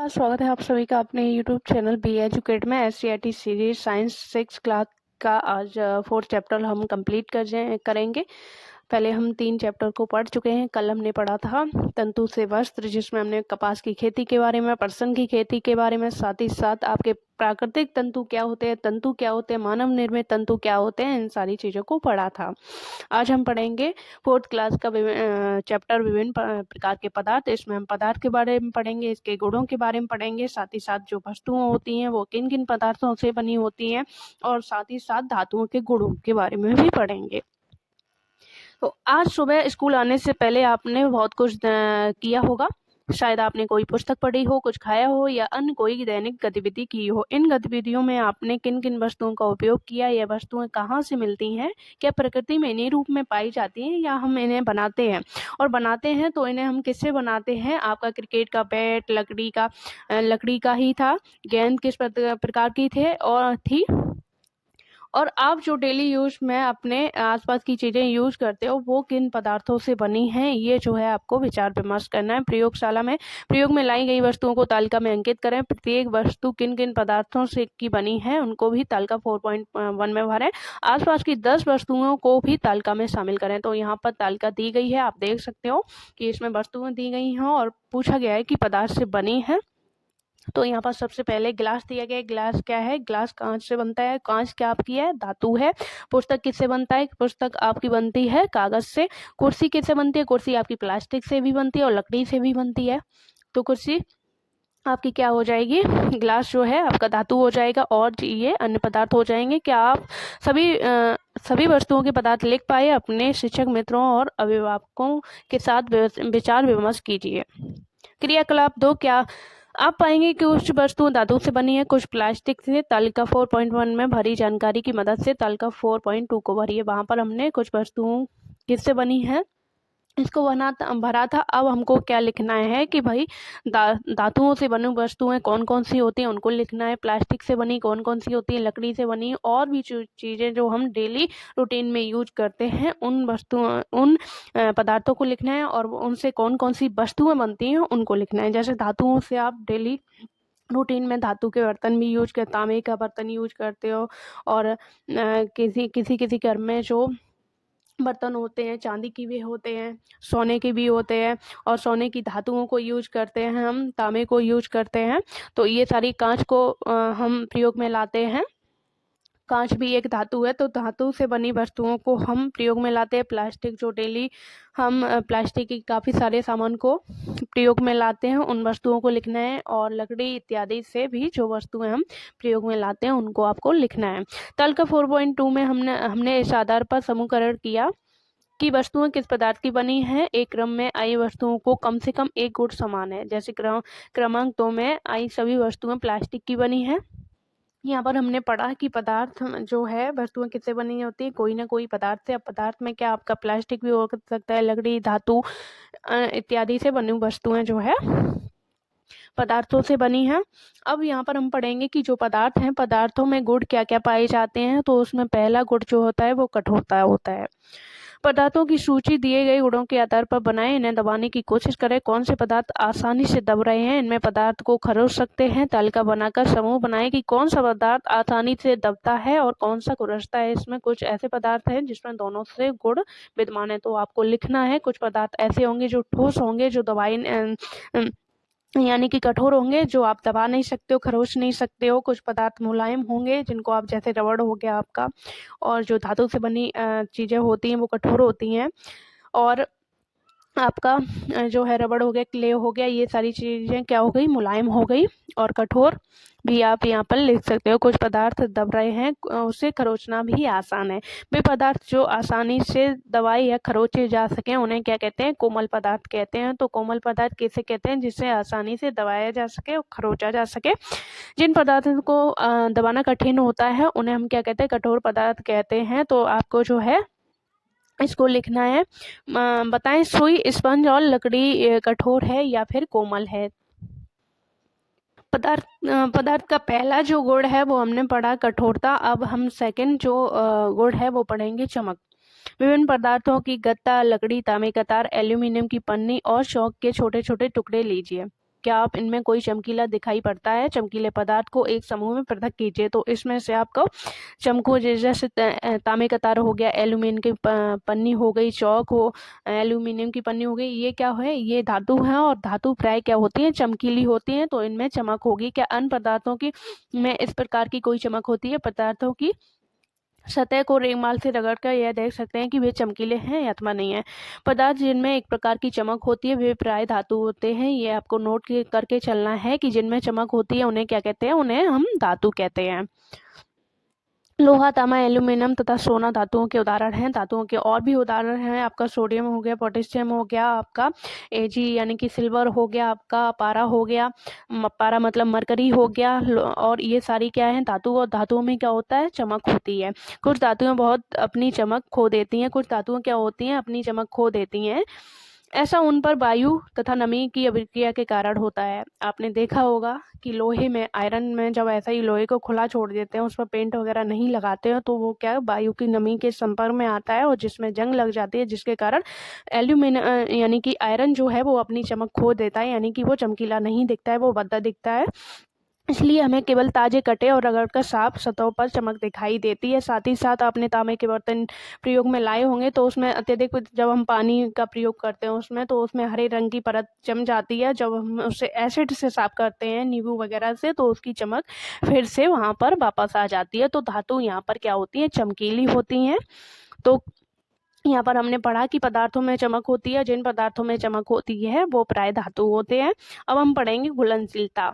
स्वागत है आप सभी का अपने यूट्यूब चैनल बी एजुकेट में। एससीईआरटी सीरीज साइंस 6 क्लास का आज 4th चैप्टर हम कंप्लीट करेंगे। पहले हम 3 चैप्टर को पढ़ चुके हैं। कल हमने पढ़ा था तंतु से वस्त्र, जिसमें हमने कपास की खेती के बारे में, पटसन की खेती के बारे में, साथ ही साथ आपके प्राकृतिक तंतु क्या होते हैं, तंतु क्या होते हैं, मानव निर्मित तंतु क्या होते हैं, इन सारी चीज़ों को पढ़ा था। आज हम पढ़ेंगे 4th क्लास का चैप्टर विभिन्न प्रकार के पदार्थ। इसमें हम पदार्थ के बारे में पढ़ेंगे, इसके गुणों के बारे में पढ़ेंगे, साथ ही साथ जो वस्तुएं होती हैं वो किन किन पदार्थों से बनी होती हैं, और साथ ही साथ धातुओं के गुणों के बारे में भी पढ़ेंगे। तो आज सुबह स्कूल आने से पहले आपने बहुत कुछ किया होगा। शायद आपने कोई पुस्तक पढ़ी हो, कुछ खाया हो, या अन्य कोई दैनिक गतिविधि की हो। इन गतिविधियों में आपने किन किन वस्तुओं का उपयोग किया, यह वस्तुएं कहाँ से मिलती हैं, क्या प्रकृति में इन्हीं रूप में पाई जाती हैं, या हम इन्हें बनाते हैं, और बनाते हैं तो इन्हें हम किससे बनाते हैं। आपका क्रिकेट का बैट लकड़ी का ही था, गेंद किस प्रकार की थी, और आप जो डेली यूज में अपने आसपास की चीज़ें यूज करते हो वो किन पदार्थों से बनी हैं, ये जो है आपको विचार विमर्श करना है। प्रयोग में लाई गई वस्तुओं को तालिका में अंकित करें। प्रत्येक वस्तु किन किन पदार्थों से की बनी है उनको भी तालिका 4.1 में भरें। आसपास की 10 वस्तुओं को भी तालिका में शामिल करें। तो यहाँ पर तालिका दी गई है, आप देख सकते हो कि इसमें वस्तुएं दी गई हैं और पूछा गया है कि पदार्थ से बनी है। तो यहाँ पर सबसे पहले गिलास दिया गया है। गिलास क्या है? गिलास कांच से बनता है। कांच क्या आपकी है? धातु है। पुस्तक किससे बनता है? पुस्तक आपकी बनती है कागज से। कुर्सी किससे बनती है? कुर्सी आपकी प्लास्टिक से भी बनती है और लकड़ी से भी बनती है। तो कुर्सी आपकी क्या हो जाएगी? गिलास जो है आपका धातु हो जाएगा, और ये अन्य पदार्थ हो जाएंगे। क्या आप सभी वस्तुओं के पदार्थ लिख पाए? अपने शिक्षक मित्रों और अभिभावकों के साथ विचार विमर्श कीजिए। क्रियाकलाप 2, क्या आप पाएंगे कि कुछ वस्तुएं धातु से बनी है, कुछ प्लास्टिक से। तालिका 4.1 में भरी जानकारी की मदद से तालिका 4.2 को भरिए। वहां पर हमने कुछ वस्तुओं किससे बनी है इसको भरा था। अब हमको क्या लिखना है कि भाई धातुओं से बनी वस्तुएं कौन कौन सी होती हैं उनको लिखना है। प्लास्टिक से बनी कौन कौन सी होती है, लकड़ी से बनी, और भी चीज़ें जो हम डेली रूटीन में यूज करते हैं उन पदार्थों को लिखना है, और उनसे कौन कौन सी वस्तुएं बनती हैं उनको लिखना है। जैसे धातुओं से आप डेली रूटीन में धातु के बर्तन भी यूज करते, तांबे का बर्तन यूज करते हो, और किसी घर में जो बर्तन होते हैं चांदी की भी होते हैं, सोने के भी होते हैं, और सोने की धातुओं को यूज करते हैं, हम तांबे को यूज करते हैं। तो ये सारी कांच को हम प्रयोग में लाते हैं। कांच भी एक धातु है, तो धातु से बनी वस्तुओं को हम प्रयोग में लाते हैं। प्लास्टिक जो डेली हम प्लास्टिक की काफ़ी सारे सामान को प्रयोग में लाते हैं, उन वस्तुओं को लिखना है। और लकड़ी इत्यादि से भी जो वस्तुएं हम प्रयोग में लाते हैं उनको आपको लिखना है। तालिका 4.2 में हमने इस आधार पर समूहकरण किया कि वस्तुएं किस पदार्थ की बनी है। एक क्रम में आई वस्तुओं को कम से कम एक गुण समान है। जैसे क्रमांक 2 में आई सभी वस्तुएं प्लास्टिक की बनी है। यहाँ पर हमने पढ़ा कि पदार्थ जो है वस्तुएं किससे बनी होती है, कोई ना कोई पदार्थ से। अब पदार्थ में क्या आपका प्लास्टिक भी हो सकता है, लकड़ी, धातु इत्यादि से बनी वस्तुएं जो है पदार्थों से बनी है। अब यहाँ पर हम पढ़ेंगे कि जो पदार्थ हैं, पदार्थों में गुण क्या क्या पाए जाते हैं। तो उसमें पहला गुण जो होता है वो कठोरता होता है। पदार्थों की सूची दिए गए गुणों के आधार पर बनाएं, इन्हें दबाने की कोशिश करें। कौन से पदार्थ आसानी से दब रहे हैं, इनमें पदार्थ को खरोच सकते हैं। तालिका बनाकर समूह बनाएं कि कौन सा पदार्थ आसानी से दबता है और कौन सा खुरचता है। इसमें कुछ ऐसे पदार्थ हैं जिसमें दोनों से गुण विद्यमान है, तो आपको लिखना है। कुछ पदार्थ ऐसे होंगे जो ठोस होंगे, जो दवाई यानी कि कठोर होंगे, जो आप दबा नहीं सकते हो, खरोच नहीं सकते हो। कुछ पदार्थ मुलायम होंगे, जिनको आप, जैसे रबड़ हो गया आपका, और जो धातु से बनी चीज़ें होती हैं वो कठोर होती हैं। और आपका जो है रबड़ हो गया, क्ले हो गया, ये सारी चीज़ें क्या हो गई? मुलायम हो गई। और कठोर भी आप यहाँ पर लिख सकते हो। कुछ पदार्थ दब रहे हैं, उसे खरोचना भी आसान है। वे पदार्थ जो आसानी से दबाए या खरोचे जा सके उन्हें क्या कहते हैं? कोमल पदार्थ कहते हैं। तो कोमल पदार्थ किसे कहते हैं? जिसे आसानी से दबाया जा सके और खरोचा जा सके। जिन पदार्थों को दबाना कठिन होता है उन्हें हम क्या कहते हैं? कठोर पदार्थ कहते हैं। तो आपको जो है इसको लिखना है। बताएं, सुई, स्पंज और लकड़ी कठोर है या फिर कोमल है। पदार्थ का पहला जो गुण है वो हमने पढ़ा कठोरता। अब हम सेकंड जो गुण है वो पढ़ेंगे चमक। विभिन्न पदार्थों की गत्ता, लकड़ी, तांबे का तार, एल्यूमिनियम की पन्नी और चौक के छोटे छोटे टुकड़े लीजिए। क्या आप इनमें कोई चमकीला दिखाई पड़ता है? चमकीले पदार्थ को एक समूह में पृथक कीजिए। तो इसमें से आपको चमको जैसे तांबे का तार हो गया, एल्यूमिनियम की पन्नी हो गई, चौक हो, एल्यूमिनियम की पन्नी हो गई, ये क्या है? ये धातु है और धातु प्राय क्या होती है? चमकीली होती है, तो इनमें चमक होगी। क्या अन्य पदार्थों की में इस प्रकार की कोई चमक होती है? पदार्थों की सतह को रेगमाल से रगड़कर यह देख सकते हैं कि वे चमकीले हैं अथवा नहीं है। पदार्थ जिनमें एक प्रकार की चमक होती है वे प्राय धातु होते हैं। ये आपको नोट करके चलना है कि जिनमें चमक होती है उन्हें क्या कहते हैं? उन्हें हम धातु कहते हैं। लोहा, तांबा, एल्यूमिनियम तथा सोना धातुओं के उदाहरण हैं। धातुओं के और भी उदाहरण हैं, आपका सोडियम हो गया, पोटेशियम हो गया, आपका एजी यानी कि सिल्वर हो गया, आपका पारा हो गया, पारा मतलब मरकरी हो गया। और ये सारी क्या है? धातु। और धातुओं में क्या होता है? चमक होती है। कुछ धातुएं बहुत अपनी चमक खो देती हैं, कुछ धातुएं क्या होती हैं? अपनी चमक खो देती हैं। ऐसा उन पर वायु तथा नमी की अभिक्रिया के कारण होता है। आपने देखा होगा कि लोहे में, आयरन में जब ऐसा ही लोहे को खुला छोड़ देते हैं, उस पर पेंट वगैरह नहीं लगाते हैं, तो वो क्या वायु की नमी के संपर्क में आता है और जिसमें जंग लग जाती है, जिसके कारण एल्यूमिनियम यानी कि आयरन जो है वो अपनी चमक खो देता है, यानी कि वो चमकीला नहीं दिखता है, वो भद्दा दिखता है। इसलिए हमें केवल ताजे कटे और रगड़कर साफ सतहों पर चमक दिखाई देती है। साथ ही साथ आपने तांबे के बर्तन प्रयोग में लाए होंगे, तो उसमें अत्यधिक जब हम पानी का प्रयोग करते हैं उसमें, तो उसमें हरे रंग की परत जम जाती है। जब हम उसे एसिड से साफ करते हैं, नींबू वगैरह से, तो उसकी चमक फिर से वहाँ पर वापस आ जाती है। तो धातु यहाँ पर क्या होती है? चमकीली होती हैं। तो यहाँ पर हमने पढ़ा कि पदार्थों में चमक होती है, जिन पदार्थों में चमक होती है वो प्राय धातु होते हैं। अब हम पढ़ेंगे घुलनशीलता।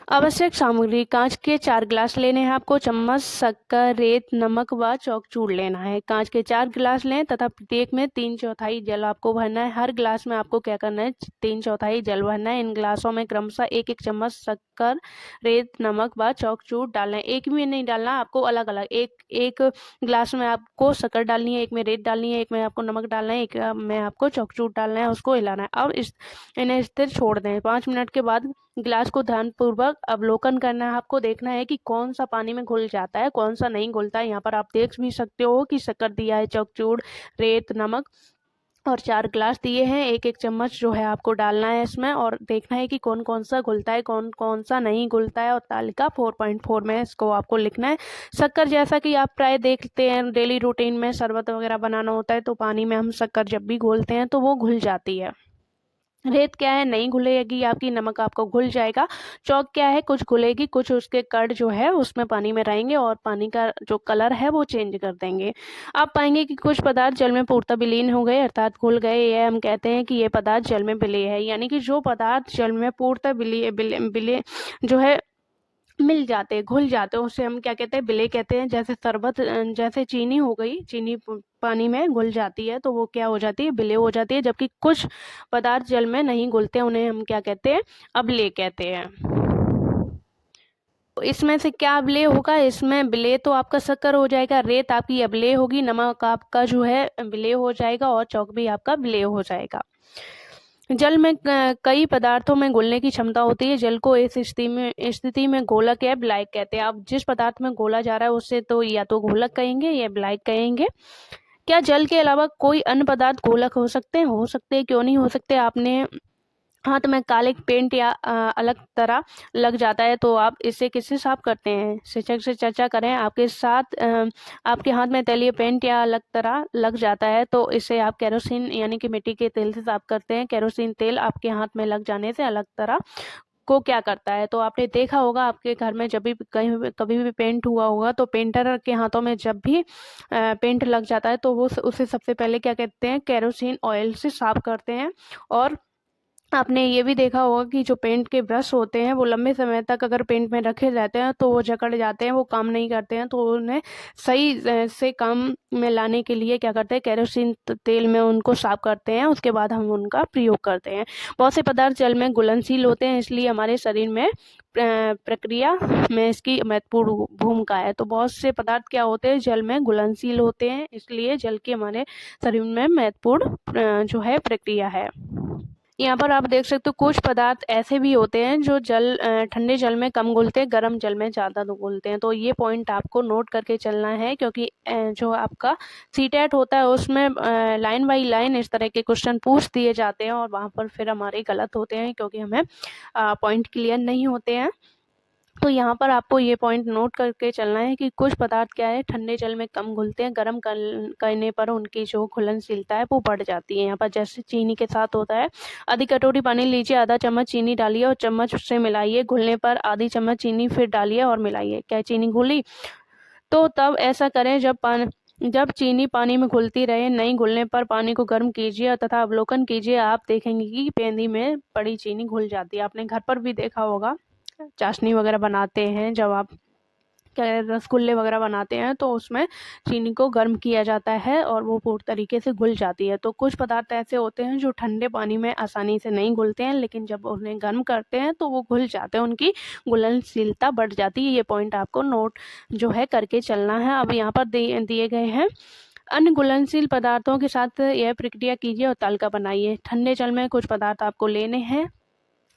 आवश्यक सामग्री: कांच के 4 गिलास लेने हैं आपको, चम्मच, शक्कर, रेत, नमक व चौकचूर लेना है। कांच के 4 गिलास लें तथा प्रत्येक में 3/4 जल आपको भरना है। हर गिलास में आपको क्या करना है? 3/4 जल भरना है। इन गिलासों में क्रमशः 1-1 चम्मच शक्कर, रेत, नमक व चौकचूर डालना है। एक में नहीं डालना, आपको अलग अलग एक गिलास में आपको शक्कर डालनी है, एक में रेत डालनी है, एक में आपको नमक डालना है, एक में आपको चौकचूर डालना है, उसको हिलाना है। अब इन्हें स्थिर छोड़ दें। 5 मिनट के बाद गिलास को ध्यानपूर्वक अवलोकन करना है। आपको देखना है कि कौन सा पानी में घुल जाता है, कौन सा नहीं घुलता है। यहाँ पर आप देख भी सकते हो कि शक्कर दिया है, चौकचूर, रेत, नमक और 4 गिलास दिए हैं। 1-1 चम्मच जो है आपको डालना है इसमें और देखना है कि कौन कौन सा घुलता है, कौन कौन सा नहीं घुलता है। और तालिका 4.4 में इसको आपको लिखना है। शक्कर, जैसा कि आप प्राय देखते हैं डेली रूटीन में शरबत वगैरह बनाना होता है तो पानी में हम शक्कर जब भी घोलते हैं तो वो घुल जाती है। रेत क्या है? नहीं घुलेगी आपकी, नमक आपको घुल जाएगा। चौक क्या है? कुछ घुलेगी, कुछ उसके कण जो है उसमें पानी में रहेंगे और पानी का जो कलर है वो चेंज कर देंगे। आप पाएंगे कि कुछ पदार्थ जल में पूर्णतः विलीन हो गए अर्थात घुल गए। ये हम कहते हैं कि ये पदार्थ जल में विलीन है, यानी कि जो पदार्थ जल में पूर्णतः विलीन जो है मिल जाते हैं, घुल जाते हैं, उसे हम क्या कहते हैं? विलेय कहते हैं। जैसे शरबत, जैसे चीनी हो गई, चीनी पानी में घुल जाती है तो वो क्या हो जाती है? विलेय हो जाती है। जबकि कुछ पदार्थ जल में नहीं घुलते, उन्हें हम क्या कहते हैं? अवलेय कहते हैं। तो इसमें से क्या अवलेय होगा? इसमें विलेय तो आपका शक्कर हो जाएगा, रेत आपकी अवलेय होगी, नमक आपका जो है विलेय हो जाएगा और चौक भी आपका विलेय हो जाएगा। जल में कई पदार्थों में घुलने की क्षमता होती है। जल को इस स्थिति में घोलक या विलायक कहते हैं। आप जिस पदार्थ में घोला जा रहा है उससे तो या तो घोलक कहेंगे या विलायक कहेंगे। क्या जल के अलावा कोई अन्य पदार्थ घोलक हो सकते हैं? हो सकते हैं, क्यों नहीं हो सकते? आपने हाथ में काले पेंट या अलग तरह लग जाता है तो आप इसे किससे साफ करते हैं? शिक्षक से चर्चा करें। आपके साथ आपके हाथ में तैलीय पेंट या अलग तरह लग जाता है तो इसे आप केरोसिन यानी कि मिट्टी के तेल से साफ करते हैं। केरोसिन तेल आपके हाथ में लग जाने से अलग तरह को क्या करता है? तो आपने देखा होगा आपके घर में जब भी कहीं कभी भी पेंट हुआ होगा तो पेंटर के हाथों में जब भी पेंट लग जाता है तो वो उसे सबसे पहले क्या कहते हैं? केरोसिन ऑयल से साफ करते हैं। और आपने ये भी देखा होगा कि जो पेंट के ब्रश होते हैं वो लंबे समय तक अगर पेंट में रखे रहते हैं तो वो जकड़ जाते हैं, वो काम नहीं करते हैं। तो उन्हें सही से काम में लाने के लिए क्या करते हैं? केरोसिन तेल में उनको साफ करते हैं, उसके बाद हम उनका प्रयोग करते हैं। बहुत से पदार्थ जल में घुलनशील होते हैं, इसलिए हमारे शरीर में प्रक्रिया में इसकी महत्वपूर्ण भूमिका है। तो बहुत से पदार्थ क्या होते हैं? जल में घुलनशील होते हैं, इसलिए जल की हमारे शरीर में महत्वपूर्ण जो है प्रक्रिया है। यहाँ पर आप देख सकते हो कुछ पदार्थ ऐसे भी होते हैं जो ठंडे जल में कम घुलते हैं, गर्म जल में ज़्यादा घुलते हैं। तो ये पॉइंट आपको नोट करके चलना है, क्योंकि जो आपका सीटेट होता है उसमें लाइन बाई लाइन इस तरह के क्वेश्चन पूछ दिए जाते हैं और वहाँ पर फिर हमारे गलत होते हैं, क्योंकि हमें पॉइंट क्लियर नहीं होते हैं। तो यहाँ पर आपको ये पॉइंट नोट करके चलना है कि कुछ पदार्थ क्या है ठंडे जल में कम घुलते हैं, गर्म करने पर उनकी जो घुलनशीलता है वो बढ़ जाती है। यहाँ पर जैसे चीनी के साथ होता है, आधी कटोरी पानी लीजिए, आधा चम्मच चीनी डालिए और चम्मच से मिलाइए, घुलने पर आधी चम्मच चीनी फिर डालिए और मिलाइए। क्या चीनी घुली? तो तब ऐसा करें जब चीनी पानी में घुलती रहे, नहीं घुलने पर पानी को गर्म कीजिए तथा अवलोकन कीजिए। आप देखेंगे कि पेंदी में पड़ी चीनी घुल जाती है। आपने घर पर भी देखा होगा, चाशनी वगैरह बनाते हैं, जब आप रसगुल्ले वगैरह बनाते हैं तो उसमें चीनी को गर्म किया जाता है और वो पूरी तरीके से घुल जाती है। तो कुछ पदार्थ ऐसे होते हैं जो ठंडे पानी में आसानी से नहीं घुलते हैं, लेकिन जब उन्हें गर्म करते हैं तो वो घुल जाते हैं, उनकी घुलनशीलता बढ़ जाती है। ये पॉइंट आपको नोट जो है करके चलना है। अब यहाँ पर दिए गए हैं, अन्य घुलनशील पदार्थों के साथ यह प्रक्रिया कीजिए और तालिका बनाइए। ठंडे जल में कुछ पदार्थ आपको लेने हैं,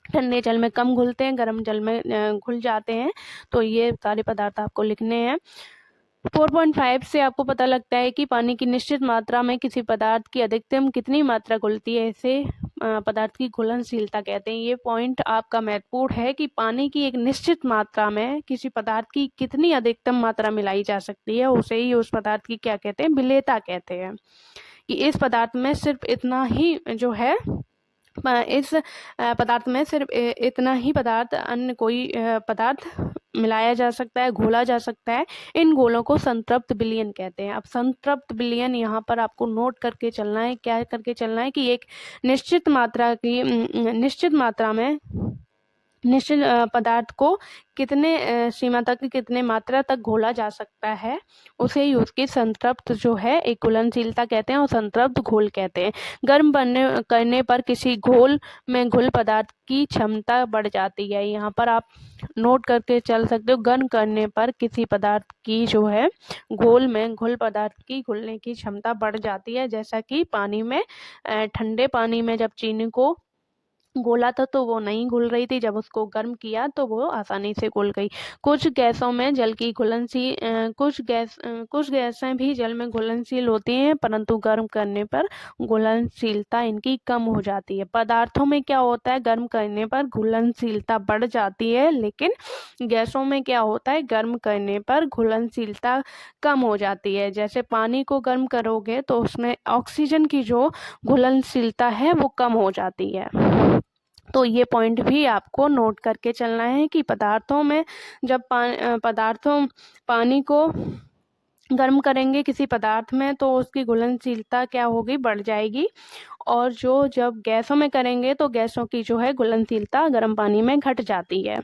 ठंडे जल में कम घुलते हैं, गर्म जल में घुल जाते हैं। तो ये सारे पदार्थ आपको लिखने हैं। 4.5 से आपको पता लगता है कि पानी की निश्चित मात्रा में किसी पदार्थ की अधिकतम कितनी मात्रा घुलती है, इसे पदार्थ की घुलनशीलता कहते हैं। ये पॉइंट आपका महत्वपूर्ण है कि पानी की एक निश्चित मात्रा में किसी पदार्थ की कितनी अधिकतम मात्रा मिलाई जा सकती है, उसे ही उस पदार्थ की क्या कहते हैं, विलेयता कहते हैं। कि इस पदार्थ में सिर्फ इतना ही जो है, इस पदार्थ में सिर्फ इतना ही पदार्थ, अन्य कोई पदार्थ मिलाया जा सकता है, घोला जा सकता है। इन घोलों को संतृप्त विलयन कहते हैं। अब संतृप्त विलयन यहाँ पर आपको नोट करके चलना है। क्या करके चलना है कि एक निश्चित मात्रा में निश्चित पदार्थ को कितने सीमा तक, कितने मात्रा तक घोला जा सकता है, उसे ही उसकी संतृप्त जो है एक घुलनशीलता कहते हैं और संतृप्त घोल कहते हैं। गर्म करने पर किसी घोल में घुल पदार्थ की क्षमता बढ़ जाती है। यहाँ पर आप नोट करके चल सकते हो, गर्म करने पर किसी पदार्थ की जो है घोल में घुल पदार्थ की घुलने की क्षमता बढ़ जाती है। जैसा कि पानी में, ठंडे पानी में जब चीनी को घोला था तो वो नहीं घुल रही थी, जब उसको गर्म किया तो वो आसानी से घुल गई। कुछ गैसों में जल की कुछ गैसें भी जल में घुलनशील होती हैं, परंतु गर्म करने पर घुलनशीलता इनकी कम हो जाती है। पदार्थों में क्या होता है, गर्म करने पर घुलनशीलता बढ़ जाती है, लेकिन गैसों में क्या होता है, गर्म करने पर घुलनशीलता कम हो जाती है। जैसे पानी को गर्म करोगे तो उसमें ऑक्सीजन की जो घुलनशीलता है वो कम हो जाती है। तो ये पॉइंट भी आपको नोट करके चलना है कि पदार्थों में जब पानी को गर्म करेंगे किसी पदार्थ में तो उसकी घुलनशीलता क्या होगी, बढ़ जाएगी। और जब गैसों में करेंगे तो गैसों की जो है घुलनशीलता गर्म पानी में घट जाती है।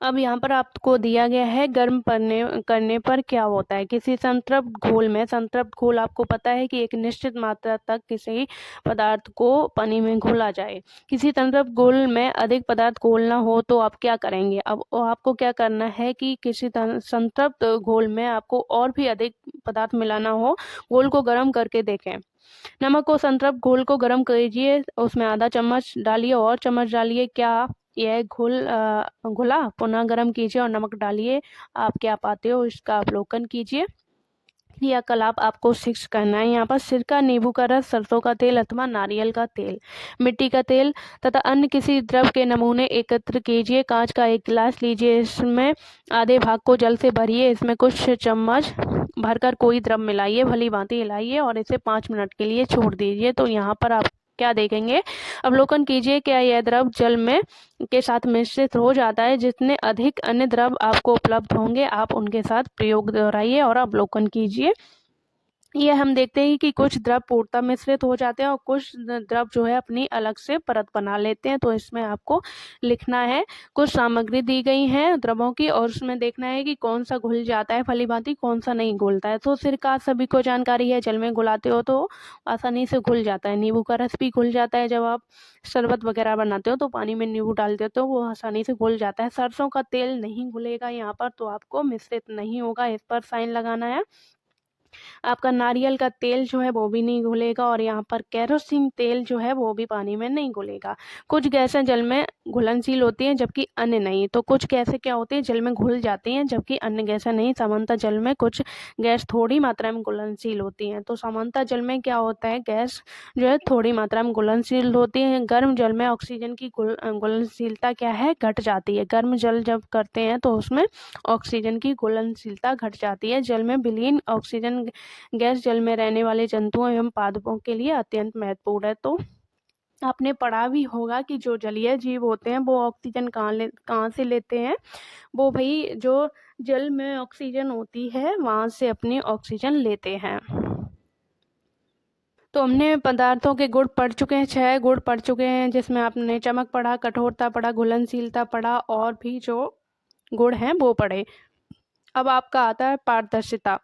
अब यहाँ पर आपको दिया गया है गर्म करने पर क्या होता है। किसी संतृप्त घोल में, संतृप्त घोल आपको पता है कि एक निश्चित मात्रा तक किसी पदार्थ को पानी में घोला जाए। किसी संतृप्त घोल में अधिक पदार्थ घोलना हो तो आप क्या करेंगे। अब आपको क्या करना है कि किसी संतृप्त घोल में आपको और भी अधिक पदार्थ मिलाना हो, घोल को गर्म करके देखें। नमक को संतृप्त घोल को गर्म कीजिए, उसमें आधा चम्मच डालिए और चम्मच डालिए। क्या यह घुला? पुनः गर्म कीजिए और नमक डालिए। आप क्या पाते हो इसका अवलोकन कीजिए। क्रियाकलाप आपको 6 करना है। यहाँ पर सिरका, नींबू का रस, सरसों का तेल अथवा नारियल का तेल, मिट्टी का तेल तथा अन्य किसी द्रव के नमूने एकत्र कीजिए। कांच का एक गिलास लीजिए, इसमें आधे भाग को जल से भरिए, इसमें कुछ चम्मच भरकर कोई द्रव मिलाइए, भली भांति हिलाइए और इसे 5 मिनट के लिए छोड़ दीजिए। तो यहाँ पर आप क्या देखेंगे, अवलोकन कीजिए। क्या यह द्रव जल में के साथ मिश्रित हो जाता है? जितने अधिक अन्य द्रव आपको उपलब्ध होंगे आप उनके साथ प्रयोग दोहराइए और अवलोकन कीजिए। ये हम देखते हैं कि कुछ द्रव पूर्णतः मिश्रित हो जाते हैं और कुछ द्रव जो है अपनी अलग से परत बना लेते हैं। तो इसमें आपको लिखना है, कुछ सामग्री दी गई है द्रवों की और उसमें देखना है कि कौन सा घुल जाता है भली भांति, कौन सा नहीं घुलता है। तो सिरका सभी को जानकारी है, जल में घुलाते हो तो आसानी से घुल जाता है। नींबू का रस भी घुल जाता है, जब आप शरबत वगैरह बनाते हो तो पानी में नींबू डालते हो तो वो आसानी से घुल जाता है। सरसों का तेल नहीं घुलेगा यहाँ पर, तो आपको मिश्रित नहीं होगा, इस पर साइन लगाना है। आपका नारियल का तेल जो है वो भी नहीं घुलेगा और यहाँ पर केरोसिन तेल जो है वो भी पानी में नहीं घुलेगा। कुछ गैसें जल में घुलनशील होती हैं जबकि अन्य नहीं। तो कुछ गैसें क्या होती हैं, जल में घुल जाती हैं जबकि अन्य गैसें नहीं। सामान्यतः जल में कुछ गैस थोड़ी मात्रा में घुलनशील होती हैं। तो सामान्यतः जल में क्या होता है, गैस जो है थोड़ी मात्रा में घुलनशील होती है। गर्म जल में ऑक्सीजन की घुलनशीलता क्या है, घट जाती है। गर्म जल जब करते हैं तो उसमें ऑक्सीजन की घुलनशीलता घट जाती है। जल में विलीन ऑक्सीजन गैस जल में रहने वाले जंतुओं एवं पादपों के लिए अत्यंत महत्वपूर्ण है। तो आपने पढ़ा भी होगा कि जो जलीय जीव होते हैं वो ऑक्सीजन कहाँ से लेते हैं, वो भाई जो जल में ऑक्सीजन होती है वहाँ से अपनी ऑक्सीजन लेते हैं। तो हमने पदार्थों के गुण पढ़ चुके हैं, 6 गुण पढ़ चुके हैं, जिसमें आपने चमक पढ़ा, कठोरता पढ़ा, घुलनशीलता पढ़ा और भी जो गुण हैं वो पढ़े। अब आपका आता है पारदर्शिता।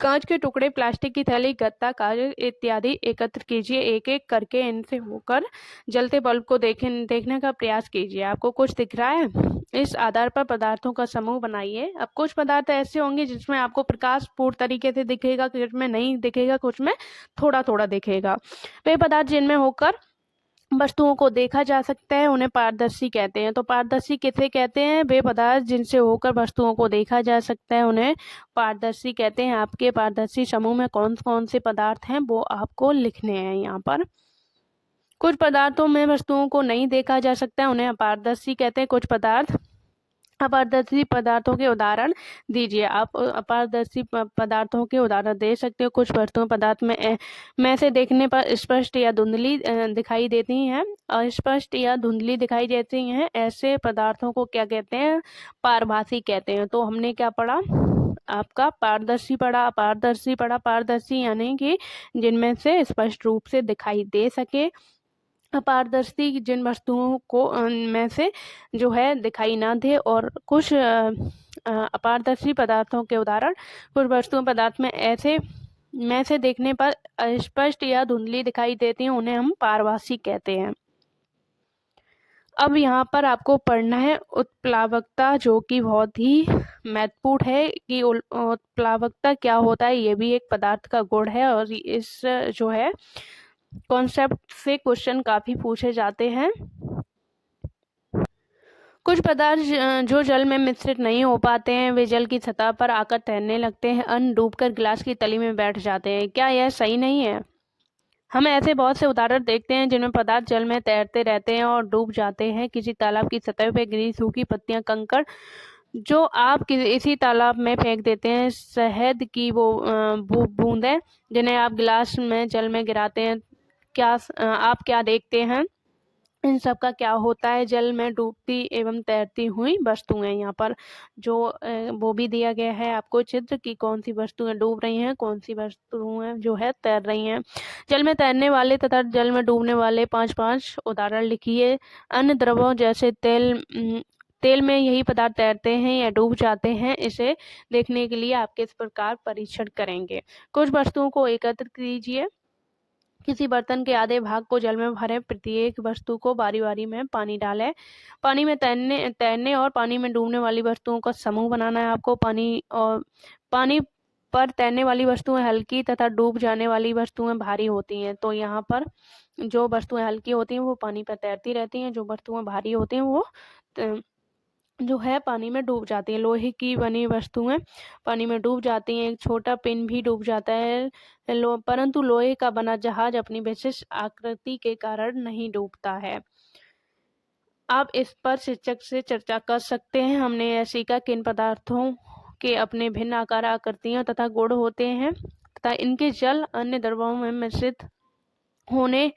कांच के टुकड़े, प्लास्टिक की थैली, गत्ता, कागज इत्यादि एकत्र कीजिए। एक एक करके इनसे होकर जलते बल्ब को देखने का प्रयास कीजिए। आपको कुछ दिख रहा है? इस आधार पर पदार्थों का समूह बनाइए। अब कुछ पदार्थ ऐसे होंगे जिसमें आपको प्रकाश पूर्ण तरीके से दिखेगा, कुछ में नहीं दिखेगा, कुछ में थोड़ा थोड़ा दिखेगा। वे पदार्थ जिनमें होकर वस्तुओं को देखा जा सकता है उन्हें पारदर्शी कहते हैं। तो पारदर्शी किसे कहते हैं? वे पदार्थ जिनसे होकर वस्तुओं को देखा जा सकता है उन्हें पारदर्शी कहते हैं। आपके पारदर्शी समूह में कौन कौन से पदार्थ हैं वो आपको लिखने हैं यहाँ पर। कुछ पदार्थों में वस्तुओं को नहीं देखा जा सकता है, उन्हें अपारदर्शी कहते हैं। कुछ पदार्थ अपारदर्शी पदार्थों के उदाहरण दीजिए। आप अपारदर्शी पदार्थों के उदाहरण दे सकते हो। कुछ वस्तुएं पदार्थ में से देखने पर स्पष्ट या धुंधली दिखाई देती हैं। अस्पष्ट या धुंधली दिखाई देती हैं, ऐसे पदार्थों को क्या कहते हैं? पारभासी कहते हैं। तो हमने क्या पढ़ा? आपका पारदर्शी पढ़ा, अपारदर्शी पढ़ा। पारदर्शी यानी कि जिनमें से स्पष्ट रूप से दिखाई दे सके। अपारदर्शी जिन वस्तुओं को में से जो है दिखाई ना दे। और कुछ अपारदर्शी पदार्थों के उदाहरण, कुछ वस्तुएं पदार्थ में से देखने पर स्पष्ट या धुंधली दिखाई देती हैं, उन्हें हम पारभासी कहते हैं। अब यहाँ पर आपको पढ़ना है उत्प्लावकता, जो कि बहुत ही महत्वपूर्ण है कि उत्प्लावकता क्या होता है। ये भी एक पदार्थ का गुण है और इस जो है कॉन्सेप्ट से क्वेश्चन काफी पूछे जाते हैं। कुछ पदार्थ जो जल में मिश्रित नहीं हो पाते हैं वे जल की सतह पर आकर तैरने लगते हैं, अन्य डूबकर गिलास की तली में बैठ जाते हैं। क्या यह सही नहीं है? हम ऐसे बहुत से उदाहरण देखते हैं जिनमें पदार्थ जल में तैरते रहते हैं और डूब जाते हैं। किसी तालाब की सतह पर गिरी सूखी पत्तियां, कंकड़ जो आप इसी तालाब में फेंक देते हैं, शहद की वो बूंदें जिन्हें आप गिलास में जल में गिराते हैं, आप क्या देखते हैं? इन सब का क्या होता है? जल में डूबती एवं तैरती हुई वस्तुएं। यहाँ पर जो वो भी दिया गया है आपको चित्र की कौन सी वस्तुएं डूब रही हैं, कौन सी वस्तुएं जो है तैर रही हैं। जल में तैरने वाले तथा जल में डूबने वाले 5-5 उदाहरण लिखिए। अन्य द्रवों जैसे तेल में यही पदार्थ तैरते हैं या डूब जाते हैं, इसे देखने के लिए आप किस प्रकार परीक्षण करेंगे। कुछ वस्तुओं को एकत्र कीजिए। किसी बर्तन के आधे भाग को जल में भरें। प्रत्येक वस्तु को बारी बारी में पानी डालें। पानी में तैरने और पानी में डूबने वाली वस्तुओं का समूह बनाना है आपको। पानी पर तैरने वाली वस्तुएं हल्की तथा डूब जाने वाली वस्तुएं भारी होती हैं। तो यहाँ पर जो वस्तुएं हल्की होती हैं वो पानी पर तैरती रहती हैं, जो वस्तुएं भारी होती हैं वो जो है पानी में डूब जाती हैं। लोहे की बनी वस्तुएं पानी में डूब जाती हैं। एक छोटा पिन भी डूब जाता है, परंतु लोहे का बना जहाज अपनी विशिष्ट आकृति के कारण नहीं डूबता है। आप इस पर शिक्षक से चर्चा कर सकते हैं। हमने यह सीखा किन पदार्थों के अपने भिन्न आकार, आकृतियां तथा गुण होते हैं तथा इनके जल अन्य द्रवों में मिश्रित होने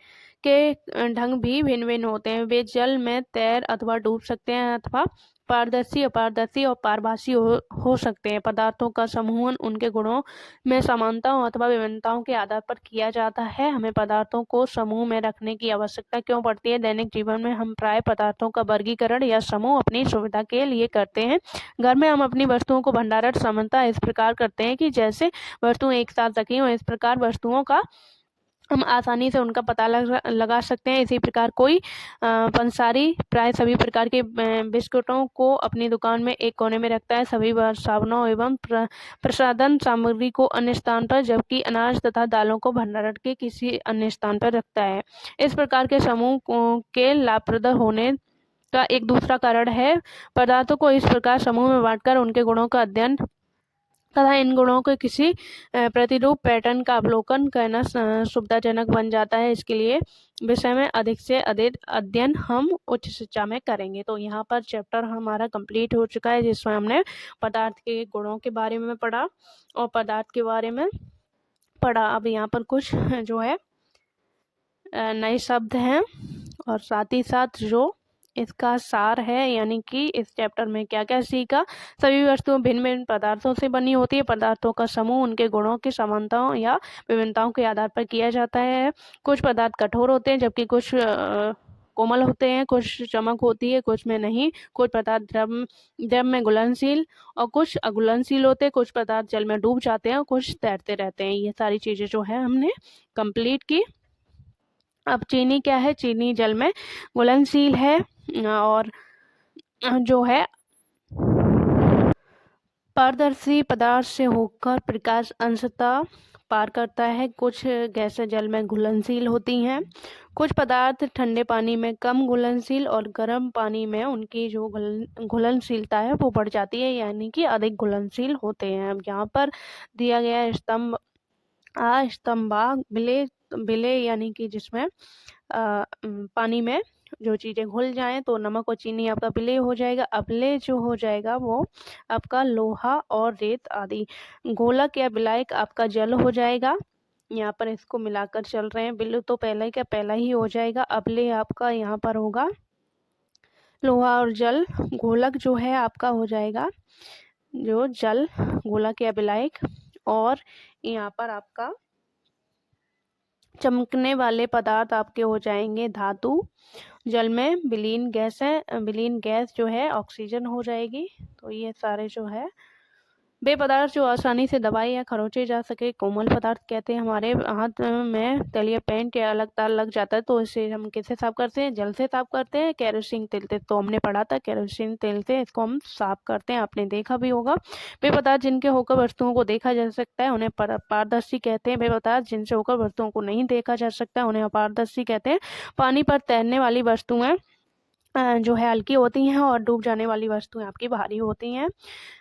के ढंग भी भिन्न भिन्न होते हैं। वे जल में तैर अथवा डूब सकते हैं अथवा पारदर्शी, अपारदर्शी और पारभासी हो सकते हैं। पदार्थों का समूहन उनके गुणों में समानताओं अथवा विभिन्नताओं के आधार पर किया जाता है। हमें पदार्थों को समूह में रखने की आवश्यकता क्यों पड़ती है? दैनिक जीवन में हम प्राय पदार्थों का वर्गीकरण या समूह अपनी सुविधा के लिए करते हैं। घर में हम अपनी वस्तुओं को भंडारण सामान्यतः इस प्रकार करते हैं कि जैसे वस्तुएं एक साथ रखी हों। इस प्रकार वस्तुओं का हम आसानी से उनका पता लगा सकते हैं। इसी प्रकार कोई पंसारी प्राय सभी प्रकार के बिस्कुटों को अपनी दुकान में एक कोने में रखता है, सभी साबुनों एवं प्रसाधन सामग्री को अन्य स्थान पर, जबकि अनाज तथा दालों को भंडारण के किसी अन्य स्थान पर रखता है। इस प्रकार के समूह के लाभप्रद होने का एक दूसरा कारण है पदार्थों को इस प्रकार समूह में बांटकर उनके गुणों का अध्ययन तथा इन गुणों के किसी प्रतिरूप पैटर्न का अवलोकन करना सुविधाजनक बन जाता है। इसके लिए विषय में अधिक से अधिक अध्ययन हम उच्च शिक्षा में करेंगे। तो यहाँ पर चैप्टर हमारा कंप्लीट हो चुका है, जिसमें हमने पदार्थ के गुणों के बारे में पढ़ा और पदार्थ के बारे में पढ़ा। अब यहाँ पर कुछ जो है नए शब्द हैं और साथ ही साथ जो इसका सार है, यानी कि इस चैप्टर में क्या क्या सीखा। सभी वस्तुएं भिन्न भिन्न पदार्थों से बनी होती है। पदार्थों का समूह उनके गुणों की समानताओं या विभिन्नताओं के आधार पर किया जाता है। कुछ पदार्थ कठोर होते हैं, जबकि कुछ कोमल होते हैं। कुछ चमक होती है, कुछ में नहीं। कुछ पदार्थ द्रव में घुलनशील और कुछ अघुलनशील होते हैं। कुछ पदार्थ जल में डूब जाते हैं और कुछ तैरते रहते हैं। ये सारी चीज़ें जो है हमने कंप्लीट की। अब चीनी क्या है? चीनी जल में घुलनशील है और जो है पारदर्शी पदार्थ से होकर प्रकाश अंशतः पार करता है। कुछ गैसें जल में घुलनशील होती हैं। कुछ पदार्थ ठंडे पानी में कम घुलनशील और गर्म पानी में उनकी जो घुलनशीलता है वो बढ़ जाती है, यानी कि अधिक घुलनशील होते हैं। अब यहाँ पर दिया गया स्तंभा बिले यानी कि जिसमें पानी में जो चीज़ें घुल जाएं तो नमक और चीनी आपका विलेय हो जाएगा। अवलेय जो हो जाएगा वो आपका लोहा और रेत आदि। गोलक या विलायक आपका जल हो जाएगा। यहाँ पर इसको मिलाकर चल रहे हैं। विलय तो पहला ही हो जाएगा। अवलेय आपका यहाँ पर होगा लोहा और जल। गोलक जो है आपका हो जाएगा जो जल, गोलक या विलायक। और यहाँ पर आपका चमकने वाले पदार्थ आपके हो जाएंगे धातु। जल में विलीन गैस है, विलीन गैस जो है ऑक्सीजन हो जाएगी। तो ये सारे जो है वे पदार्थ जो आसानी से दबाए या खरोचे जा सके कोमल पदार्थ कहते हैं। हमारे हाथ में तलिया पेंट या अलग तार लग जाता है तो इसे हम किससे साफ करते हैं? जल से साफ करते हैं। केरोसिन तेल से तो हमने पढ़ा था, केरोसिन तेल से इसको हम साफ करते हैं, आपने देखा भी होगा। वे पदार्थ जिनके होकर वस्तुओं को देखा जा सकता है उन्हें पारदर्शी कहते हैं। वे पदार्थ जिनसे होकर वस्तुओं को नहीं देखा जा सकता उन्हें अपारदर्शी कहते हैं। पानी पर तैरने वाली वस्तुएं जो है हल्की होती हैं और डूब जाने वाली वस्तुएं आपकी भारी होती हैं।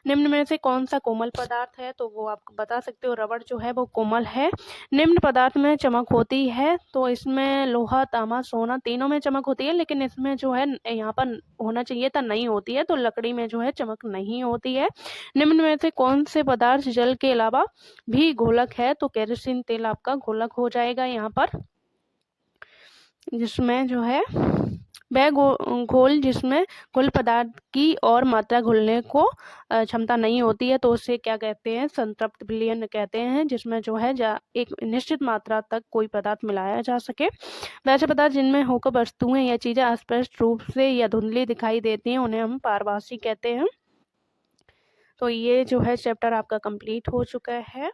निम्न में से कौन सा कोमल पदार्थ है? तो वो आप बता सकते हो। रबड़ जो है वो कोमल है। निम्न पदार्थ में चमक होती है तो इसमें लोहा, तांबा, सोना तीनों में चमक होती है, लेकिन इसमें जो है यहाँ पर होना चाहिए था नहीं होती है, तो लकड़ी में जो है चमक नहीं होती है। निम्न में से कौन से पदार्थ जल के अलावा भी घोलक है? तो केरोसिन तेल आपका घोलक हो जाएगा यहाँ पर, जिसमें जो है वह घोल जिसमें कुल पदार्थ की और मात्रा घुलने को क्षमता नहीं होती है तो उसे क्या कहते हैं? संतृप्त विलयन कहते हैं, जिसमें जो है एक निश्चित मात्रा तक कोई पदार्थ मिलाया जा सके। वैसे पदार्थ जिनमें होकर वस्तुएं या चीजें अस्पष्ट रूप से या धुंधली दिखाई देती हैं उन्हें हम पारभासी कहते हैं। तो ये जो है चैप्टर आपका कंप्लीट हो चुका है।